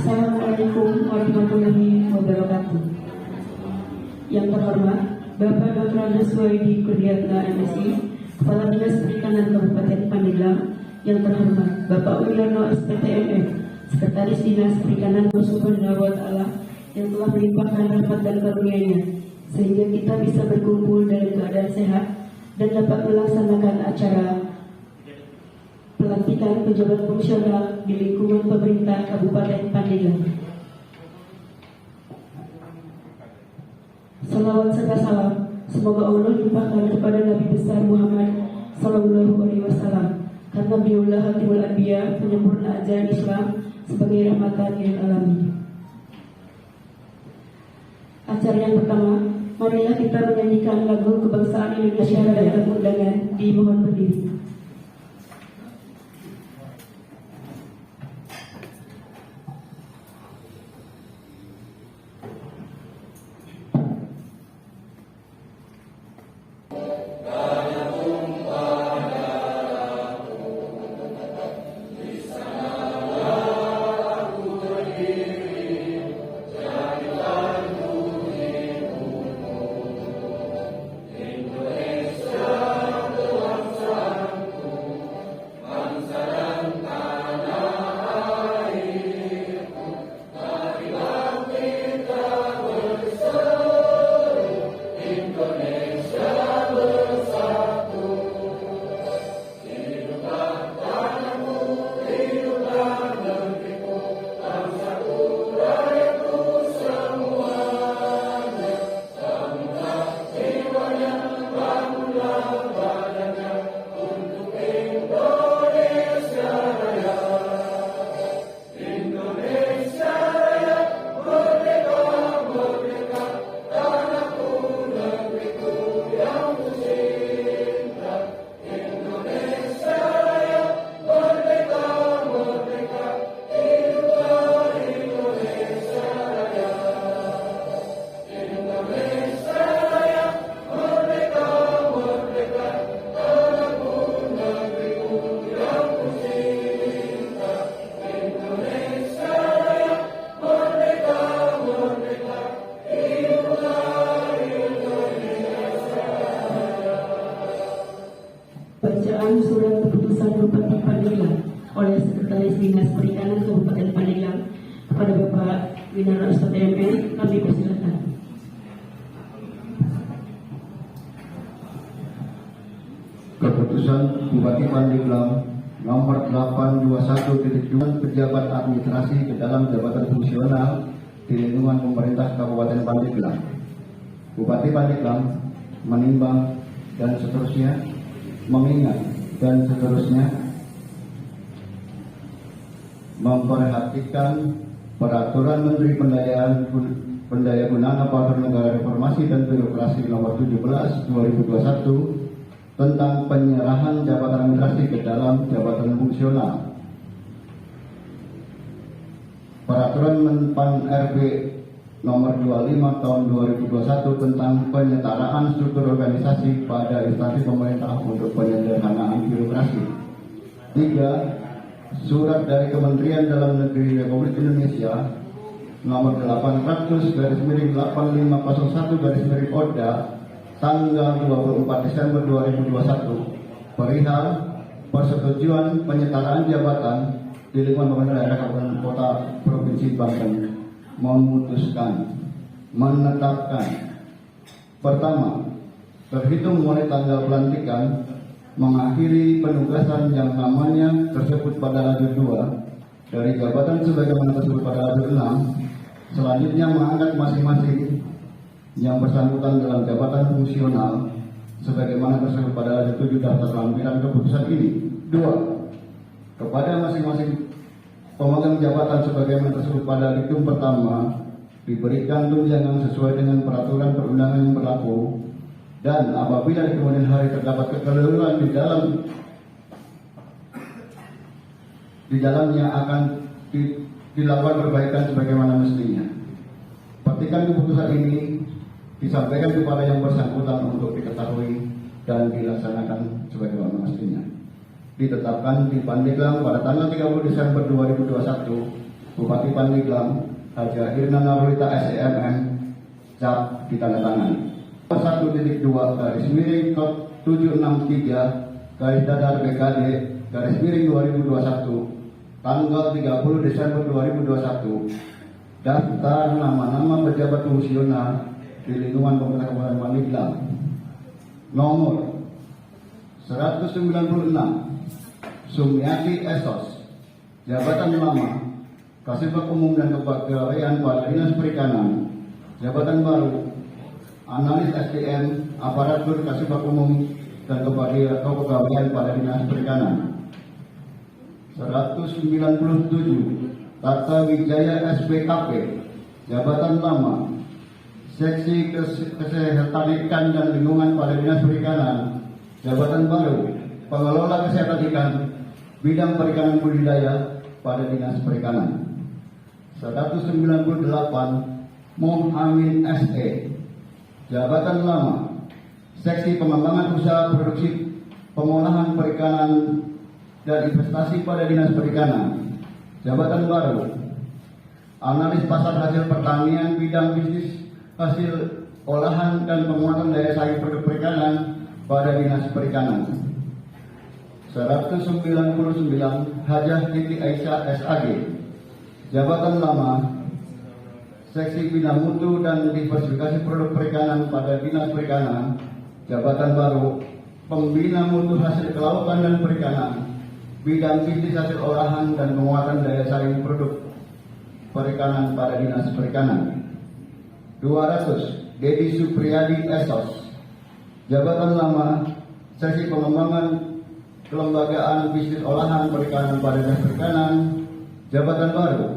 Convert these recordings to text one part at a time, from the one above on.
Assalamualaikum warahmatullahi wabarakatuh. Yang terhormat Bapak Dr. Andes Suwaidi Kurniatna MSI, Kepala Dinas Perikanan Kabupaten Pandeglang. Yang terhormat Bapak Wiono SPTMF, Sekretaris Dinas Perikanan Subhanahu wa Ta'ala, yang telah melimpahkan rahmat dan karunia-Nya sehingga kita bisa berkumpul dalam keadaan sehat dan dapat melaksanakan acara pelantikan pejabat fungsional di lingkungan pemerintah Kabupaten Pandeglang. Salawat serta salam semoga Allah limpahkan kepada Nabi besar Muhammad Sallallahu Alaihi Wasallam, karena beliaulah Khatimul Anbiya, penyempurna ajaran Islam sebagai rahmatan lil alamin. Acara yang pertama, marilah kita menyanyikan lagu kebangsaan Indonesia dalam undangan. Dimohon berdiri. Bacaan surat keputusan Bupati Pandeglang oleh Sekretaris Dinas Perikanan Kabupaten Pandeglang kepada Bapak Winara SPTMN, kami persilakan. Keputusan Bupati Pandeglang nomor 821/2 pejabat administrasi ke dalam jabatan fungsional di lingkungan pemerintah Kabupaten Pandeglang. Bupati Pandeglang menimbang dan seterusnya, mengingat dan seterusnya, memperhatikan Peraturan Menteri Pendayagunaan Aparatur Negara Reformasi dan Birokrasi Nomor 17/2021 tentang penyerahan jabatan administrasi ke dalam jabatan fungsional. Peraturan Menpan RB Nomor 25 Tahun 2021 tentang penyetaraan struktur organisasi pada instansi pemerintah untuk penyederhanaan birokrasi. 3. Surat dari Kementerian Dalam Negeri Republik Indonesia Nomor 800/8501/ODA tanggal 24 Desember 2021 perihal persetujuan penyetaraan jabatan di lingkungan pemerintah daerah kabupaten kota provinsi Banten memutuskan menetapkan: pertama, terhitung mulai tanggal pelantikan, mengakhiri penugasan yang namanya tersebut pada lajur 2 dari jabatan sebagaimana tersebut pada lajur 6, selanjutnya mengangkat masing-masing yang bersangkutan dalam jabatan fungsional sebagaimana tersebut pada lajur 7 daftar lampiran keputusan ini. 2. Kepada masing-masing pemegang jabatan sebagaimana tersebut pada diktum pertama diberikan tunjangan sesuai dengan peraturan perundangan yang berlaku, dan apabila di kemudian hari terdapat kekeliruan di dalamnya akan dilakukan perbaikan sebagaimana mestinya. Petikan keputusan ini disampaikan kepada yang bersangkutan untuk diketahui dan dilaksanakan sebagaimana mestinya. Ditetapkan di Pandeglang pada tanggal 30 Desember 2021 Bupati Pandeglang, Haja Irna Narulita SEMM, cap ditandatangani. 1.2 garis miring 763 garis datar BKD garis miring 2021 tanggal 30 Desember 2021. Daftar nama-nama pejabat fungsional di lingkungan pemerintah Kabupaten Pandeglang. Nomor 196 Sumiati Esos, jabatan lama Kasibag Umum dan Kepegawaian pada Dinas Perikanan. Jabatan baru Analis SDM Aparatur Kasibag Umum dan Kepegawaian pada Dinas Perikanan. 197 Tata Wijaya SPKP, jabatan lama Seksi Kesehatan Ikan dan Lingkungan pada Dinas Perikanan. Jabatan baru Pengelola Kesehatan Ikan Bidang Perikanan Budidaya pada Dinas Perikanan. 198 Mohamin SE, jabatan lama Seksi Pengembangan Usaha Produksi Pengolahan Perikanan dan Investasi pada Dinas Perikanan. Jabatan baru Analis Pasar Hasil Pertanian Bidang Bisnis Hasil Olahan dan Penguatan Daya Saing Produk Perikanan pada Dinas Perikanan. 199 Hajah Titi Aisyah SAG, jabatan lama Seksi Bina Mutu dan Diversifikasi Produk Perikanan pada Dinas Perikanan. Jabatan baru Pembina Mutu Hasil Kelautan dan Perikanan, Bidang Bisnis Hasil Olahan dan Penguatan Daya Saing Produk Perikanan pada Dinas Perikanan. 200 Dedi Supriyadi Esos, jabatan lama Seksi Pengembangan Kelembagaan Bisnis Olahan Perikanan pada Dinas Perikanan. Jabatan baru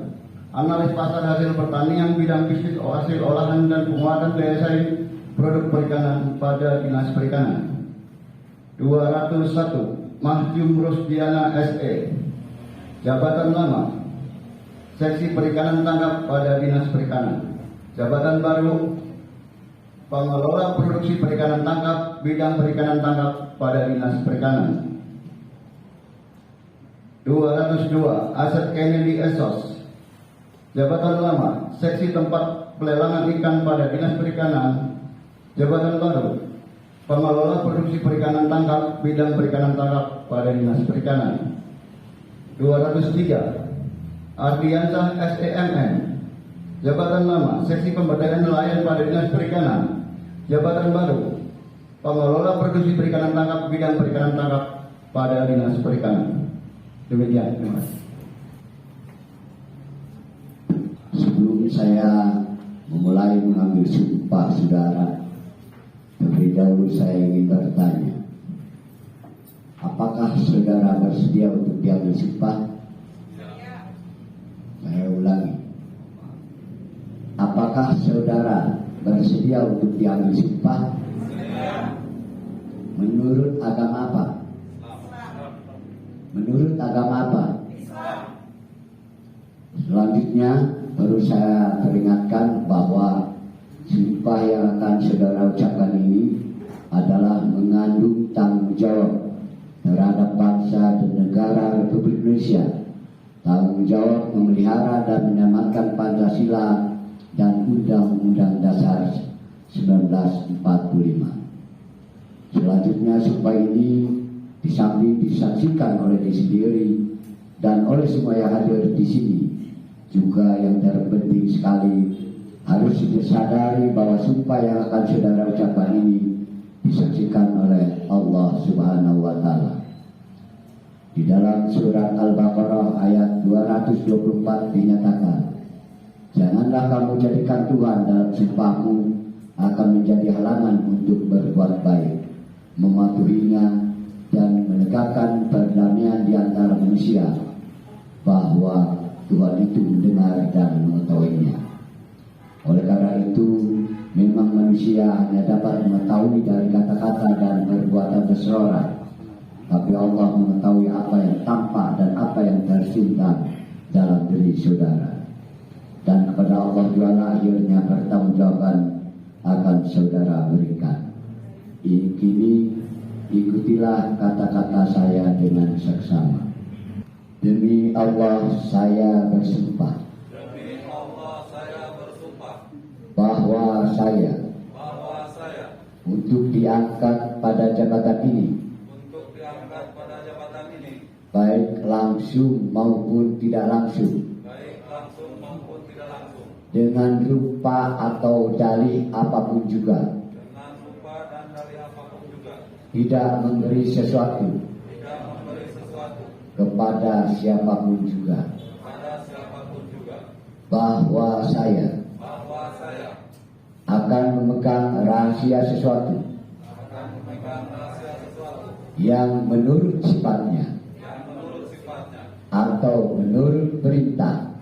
Analis Pasar Hasil Pertanian Bidang Bisnis Hasil Olahan dan Penguatan Daya Saing Produk Perikanan pada Dinas Perikanan. 201 Mahjum Rusdiana SE, jabatan lama Seksi Perikanan Tangkap pada Dinas Perikanan. Jabatan baru Pengelola Produksi Perikanan Tangkap Bidang Perikanan Tangkap pada Dinas Perikanan. 202 Aset Kennedy Esos, jabatan lama Seksi Tempat Pelelangan Ikan pada Dinas Perikanan. Jabatan baru Pengelola Produksi Perikanan Tangkap Bidang Perikanan Tangkap pada Dinas Perikanan. 203 Ardiansah SEMN, jabatan lama Seksi Pemberdayaan Nelayan pada Dinas Perikanan. Jabatan baru Pengelola Produksi Perikanan Tangkap Bidang Perikanan Tangkap pada Dinas Perikanan. Demikian, terima kasih. Sebelum saya memulai mengambil sumpah saudara, terlebih dahulu saya ingin bertanya, apakah saudara bersedia untuk diambil sumpah? Saya ulangi, apakah saudara bersedia untuk diambil sumpah? Menurut agama apa? Menurut agama apa? Selanjutnya perlu saya peringatkan bahwa sumpah yang akan saudara ucapkan ini adalah mengandung tanggung jawab terhadap bangsa dan negara Republik Indonesia, tanggung jawab memelihara dan menyelamatkan Pancasila dan Undang-Undang Dasar 1945. Selanjutnya sumpah ini disaksikan oleh diri sendiri dan oleh semua yang hadir di sini. Juga yang terpenting sekali, harus disadari bahwa sumpah yang akan saudara ucapkan ini disaksikan oleh Allah Subhanahu wa Ta'ala. Di dalam surat Al-Baqarah ayat 224 dinyatakan, janganlah kamu jadikan Tuhan dalam sumpahmu akan menjadi halangan untuk berbuat baik, mematuhinya dan menegakkan perdamaian di antara manusia, bahwa Tuhan itu mendengar dan mengetahuinya. Oleh karena itu, memang manusia hanya dapat mengetahui dari kata-kata dan perbuatan seseorang, tapi Allah mengetahui apa yang tampak dan apa yang tersimpan dalam diri saudara. Dan kepada Allah juga akhirnya pertanggungjawaban akan saudara berikan. Kini ikutilah kata-kata saya dengan seksama. Demi Allah saya bersumpah bahwa saya untuk diangkat pada jabatan ini baik langsung maupun tidak langsung dengan rupa atau dalih apapun juga, tidak memberi sesuatu kepada siapapun juga, bahwa saya akan memegang rahasia sesuatu yang menurut sifatnya atau menurut perintah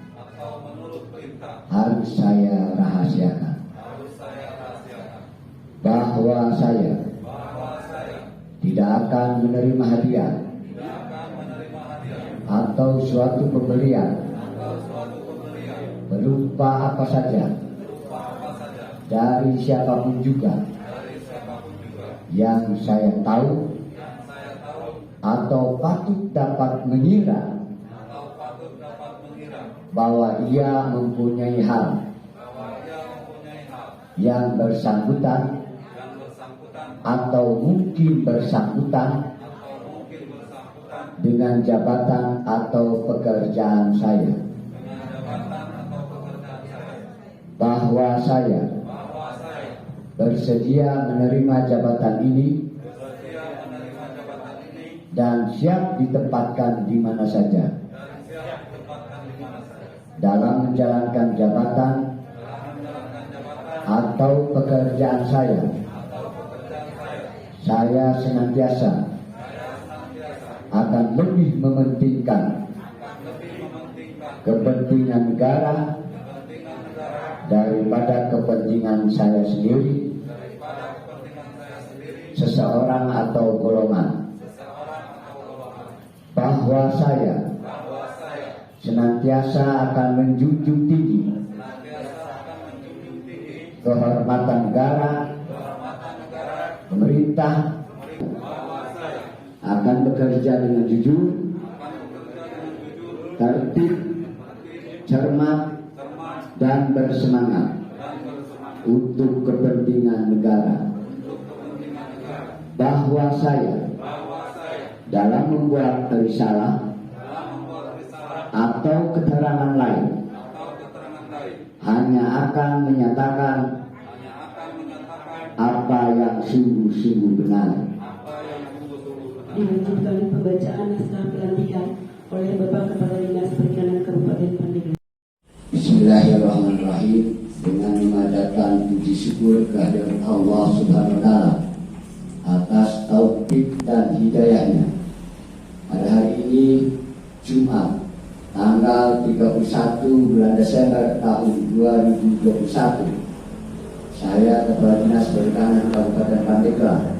harus saya rahasiakan, bahwa saya tidak akan menerima hadiah atau suatu pemberian berupa apa saja dari siapapun juga yang saya tahu atau patut dapat mengira bahwa ia mempunyai hal yang bersangkutan atau mungkin bersangkutan dengan jabatan atau pekerjaan saya, bahwa saya bersedia menerima jabatan ini dan siap ditempatkan di mana saja dalam menjalankan jabatan atau pekerjaan saya. Saya senantiasa akan lebih mementingkan kepentingan negara daripada kepentingan saya sendiri, seseorang atau golongan, bahwa saya senantiasa akan menjunjung tinggi kehormatan negara, pemerintah, akan bekerja dengan jujur, tertib, cermat, dan bersemangat untuk kepentingan negara, bahwa saya dalam membuat risalah atau keterangan lain hanya akan menyatakan apa yang sungguh-sungguh benar. Dilanjutkan pembacaan naskah pelantikan oleh Bapak Kepala Dinas Perikanan Kabupaten Pandeglang. Bismillahirrahmanirrahim. Dengan memanjatkan puji syukur kehadirat Allah Subhanahu wa Ta'ala atas taufik dan hidayahnya, pada hari ini Jumat tanggal 31 bulan Desember tahun 2021, saya Kepala Dinas Perikanan Kabupaten Pandeglang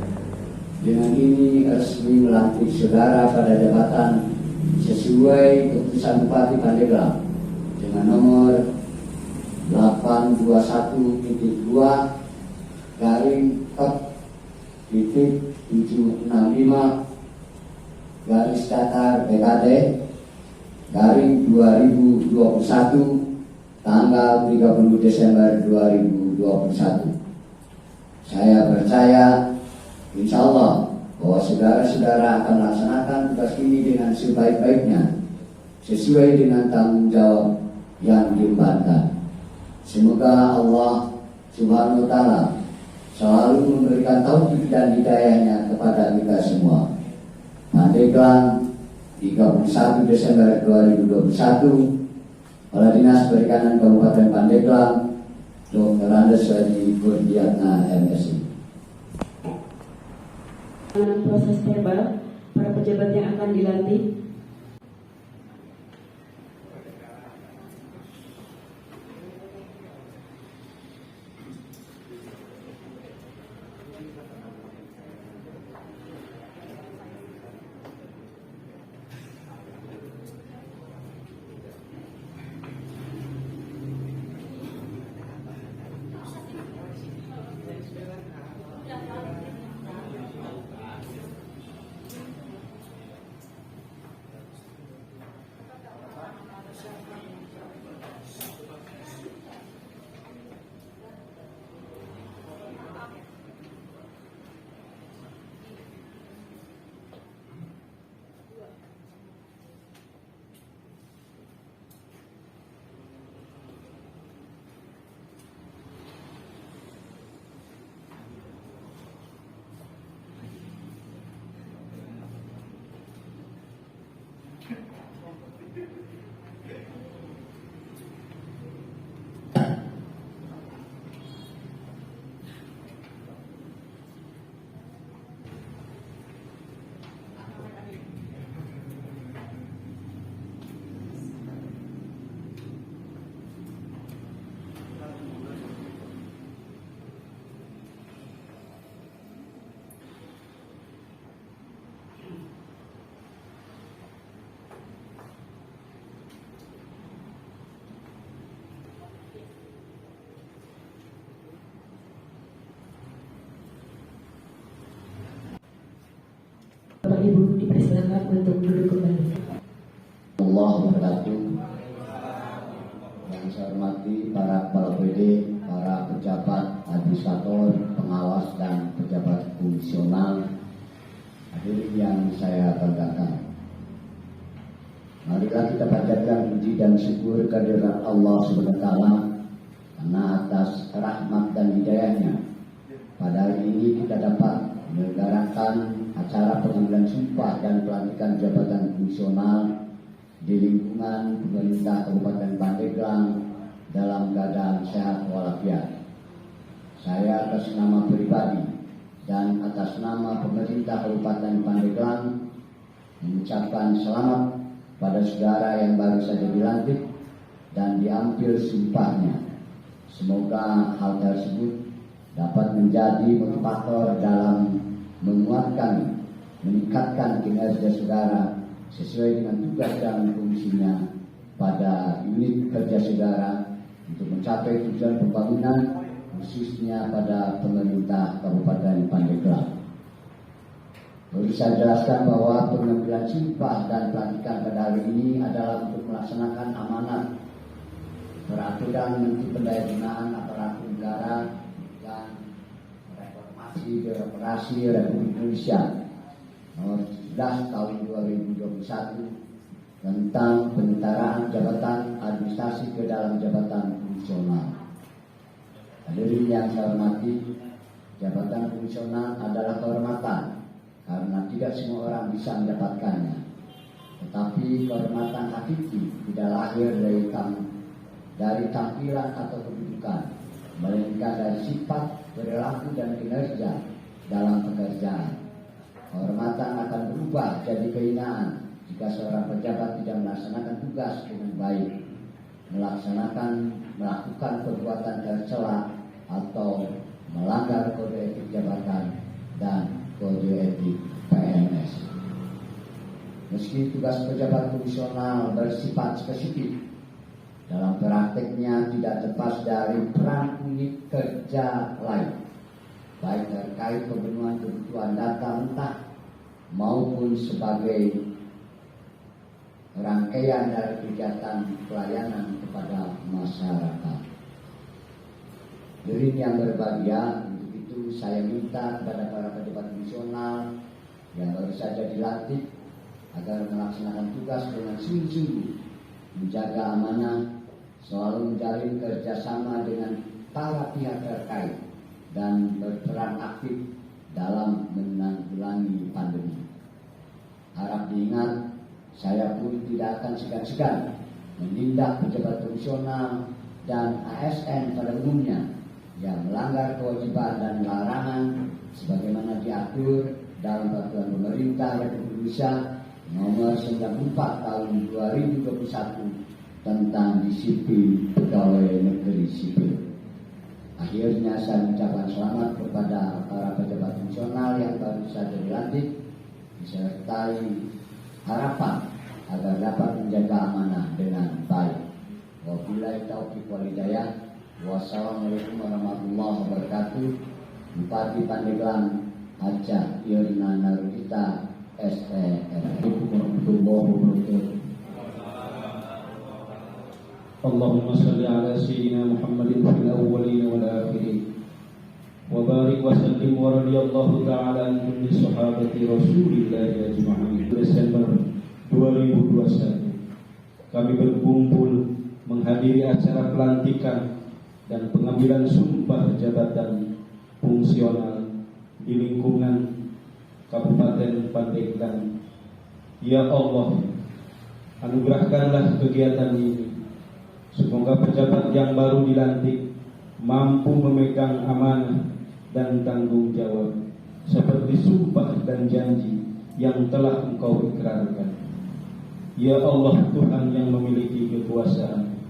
dengan ini resmi melantik saudara pada jabatan sesuai keputusan Bupati Pandeglang dengan nomor 821.2 garing titik 765 garis datar PKD garing 2021 tanggal 30 Desember 2021. Saya percaya insya Allah bahwa saudara-saudara akan melaksanakan tugas ini dengan sebaik-baiknya sesuai dengan tanggung jawab yang diembankan. Semoga Allah Subhanahu wa Ta'ala selalu memberikan taufik dan hidayahnya kepada kita semua. Pandeglang 31 Desember 2021, Kepala Dinas Perikanan Kabupaten Pandeglang, Dr. Andes Wadi Kurniatna MSI. Dalam proses verbal, para pejabat yang akan dilantik Ibu dipersilakan untuk duduk kembali. Allah wabarakatuh. Yang saya hormati para kepala PD, para pejabat administrator, pengawas dan pejabat fungsional, hadirin yang saya banggakan. Marilah kita panjatkan puji dan syukur kehadirat Allah Subhanahu wa taala karena atas rahmat dan hidayahnya pada hari ini kita dapat menyelenggarakan acara pengambilan sumpah dan pelantikan jabatan fungsional di lingkungan pemerintah Kabupaten Pandeglang dalam keadaan sehat walafiat. Saya atas nama pribadi dan atas nama pemerintah Kabupaten Pandeglang mengucapkan selamat pada saudara yang baru saja dilantik dan diambil sumpahnya. Semoga hal tersebut dapat menjadi motivator dalam menguatkan, meningkatkan kinerja saudara sesuai dengan tugas dan fungsinya pada unit kerja saudara untuk mencapai tujuan pembangunan khususnya pada pemerintah Kabupaten Pandeglang. Perlu saya jelaskan bahwa pengambilan sumpah dan pelantikan pada hari ini adalah untuk melaksanakan amanat peraturan Menteri Pendayagunaan Aparatur Negara dan Reformasi Birokrasi Republik Indonesia Nomor 17 Tahun 2021 tentang penyetaraan jabatan administrasi ke dalam jabatan fungsional. Hadirin yang saya hormati, jabatan fungsional adalah kehormatan karena tidak semua orang bisa mendapatkannya. Tetapi kehormatan hakiki tidak lahir dari tampilan atau kedudukan, melainkan dari sifat, perilaku dan kinerja dalam pekerjaan. Kehormatan akan berubah jadi kehinaan jika seorang pejabat tidak melaksanakan tugas dengan baik, melakukan perbuatan tercela atau melanggar kode etik jabatan dan kode etik PNS. Meski tugas pejabat fungsional bersifat spesifik, dalam prakteknya tidak lepas dari peran unit kerja lain, baik terkait pemenuhan kebutuhan data mentah maupun sebagai rangkaian dari kegiatan pelayanan kepada masyarakat. Hadirin yang berbahagia, untuk itu saya minta kepada para pejabat fungsional yang baru saja dilantik agar melaksanakan tugas dengan sungguh-sungguh, menjaga amanah, selalu menjalin kerjasama dengan para pihak terkait dan berperan aktif dalam menanggulangi pandemi. Harap diingat, saya pun tidak akan segan-segan menindak pejabat fungsional dan ASN pada umumnya yang melanggar kewajiban dan larangan sebagaimana diatur dalam peraturan pemerintah Republik Indonesia Nomor 94 Tahun 2021 tentang disiplin pegawai negeri sipil. Akhirnya saya mengucapkan selamat kepada para pejabat fungsional yang baru saja dilantik, disertai harapan agar dapat menjaga amanah dengan baik. Wabillahi taufiq wal hidayah. Wassalamualaikum warahmatullahi wabarakatuh. Bupati Pandeglang Haja Irna Narugita SER. Allahumma salli ala sayyidina Muhammadin fil awwalin wal akhirin wa barik wa sallim wa radiyallahu ta'ala an kulli sahabati Rasulillah ajma'in. Desember 2021 kami berkumpul menghadiri acara pelantikan dan pengambilan sumpah jabatan fungsional di lingkungan Kabupaten Pandeglang. Ya Allah, anugerahkanlah kegiatan ini. Semoga pejabat yang baru dilantik mampu memegang amanah dan tanggung jawab seperti sumpah dan janji yang telah Engkau ikrarkan. Ya Allah, Tuhan yang memiliki kekuasaan,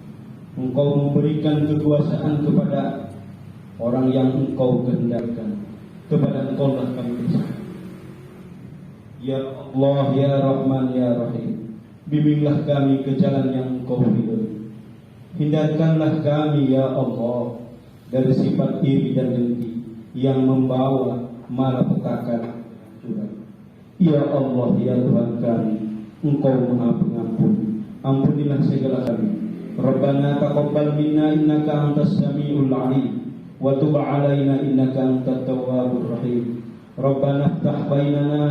Engkau memberikan kekuasaan kepada orang yang Engkau kehendakkan. Kepada Engkau lah kami berserah. Ya Allah, Ya Rahman, Ya Rahim, bimbinglah kami ke jalan yang Engkau ridhoi. Hindarkanlah kami, Ya Allah, dari sifat iri dan dengki yang membawa malapetaka curang. Ya Allah, ya Tuhan kami, Engkau Maha Pengampun, ampunilah segala kami. Rabbana taqabbal minna innaka antas samiul alim wa tub alaina innaka antat tawwabur rahim. Rabbana iftah bainana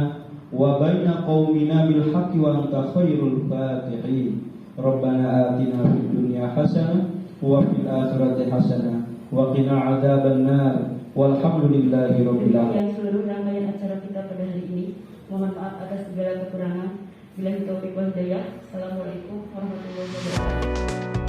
wa baina qaumina bil haqqi wa anta khairul fatihin. Rabbana atina fid dunya hasanah wa fil akhirati hasanah wa qina adzabannar. Walhamdulillahi rabbil alamin. Yang seluruh rangkaian acara kita pada hari ini, mohon maaf atas segala kekurangan. Billahi taufiq wal hidayah. Assalamualaikum warahmatullahi wabarakatuh.